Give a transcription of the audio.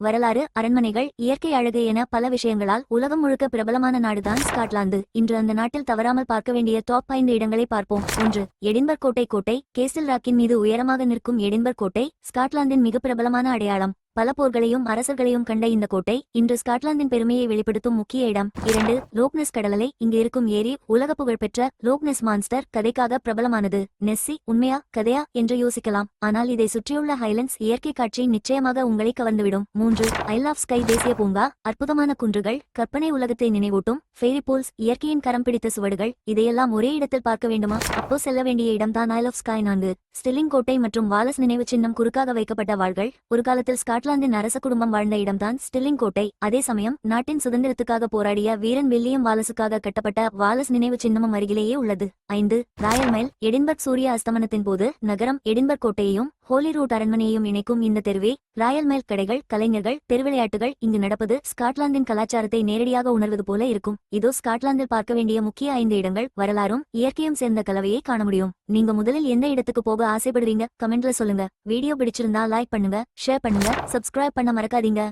வரலாறு, அரண்மனைகள், இயற்கை அழகு என பல விஷயங்களால் உலகம் முழுக்க பிரபலமான நாடுதான் ஸ்காட்லாந்து. இன்று அந்த நாட்டில் தவறாமல் பார்க்க வேண்டிய டாப் 5 இடங்களை பார்ப்போம். 1. எடின்பர்க் கோட்டை. கோட்டை கேசில் ராக்கின் மீது உயரமாக நிற்கும் எடின்பர்க் கோட்டை ஸ்காட்லாந்தின் மிக பிரபலமான அடையாளம். பல போர்களையும் அரசர்களையும் கண்ட இந்த கோட்டை இன்று ஸ்காட்லாந்தின் பெருமையை வெளிப்படுத்தும் முக்கிய இடம். 2. லோக்னெஸ் கடலலை. இங்கு இருக்கும் ஏரி உலக புகழ்பெற்ற லோக்னெஸ் மான்ஸ்டர் கதைக்காக பிரபலமானது. நெஸ்ஸி உண்மையா கதையா என்று யோசிக்கலாம், ஆனால் இதை சுற்றியுள்ள ஹைலண்ட்ஸ் இயற்கை காட்சி நிச்சயமாக உங்களை கவர்ந்துவிடும். 3. ஐல் ஆஃப் ஸ்கை தேசிய பூங்கா. அற்புதமான குன்றுகள், கற்பனை உலகத்தை நினைவூட்டும் ஃபெய்ரி பூல்ஸ், இயற்கையின் கரம் பிடித்த சுவடுகள், இதையெல்லாம் ஒரே இடத்தில் பார்க்க வேண்டுமா? அப்போ செல்ல வேண்டிய இடம்தான் ஐல் ஆஃப் ஸ்கை. 4. ஸ்டில்லிங் கோட்டை மற்றும் வாலஸ் நினைவு சின்னம் குறுக்காக வைக்கப்பட்ட வாள்கள். ஒரு காலத்தில் ஸ்காட்லாந்தின் அரச குடும்பம் வாழ்ந்த இடம்தான் ஸ்டில்லிங் கோட்டை. அதே சமயம் நாட்டின் சுதந்திரத்துக்காக போராடிய வீரன் வில்லியம் வாலஸுக்காக கட்டப்பட்ட வாலஸ் நினைவு சின்னமும் அருகிலேயே உள்ளது. 5. Royal mile. எடின்பர்க் சூரிய அஸ்தமனத்தின் போது நகரம் எடின்பர்க் கோட்டையையும் ஹோலி ரூட் அரண்மனையையும் இணைக்கும் இந்த தெருவே ராயல் மைல். கடைகள், கலைஞர்கள், தெருவிளையாட்டுகள் இங்கு நடப்பது ஸ்காட்லாந்தின் கலாச்சாரத்தை நேரடியாக உணர்வது போல இருக்கும். இதோ ஸ்காட்லாந்தில் பார்க்க வேண்டிய முக்கிய 5 இடங்கள். வரலாறும் இயற்கையும் சேர்ந்த கலவையை காண முடியும். நீங்க முதலில் எந்த இடத்துக்கு போக ஆசைப்படுறீங்க? கமெண்ட்ல சொல்லுங்க. வீடியோ பிடிச்சிருந்தா லைக் பண்ணுங்க, ஷேர் பண்ணுங்க, சப்ஸ்கிரைப் பண்ண மறக்காதீங்க.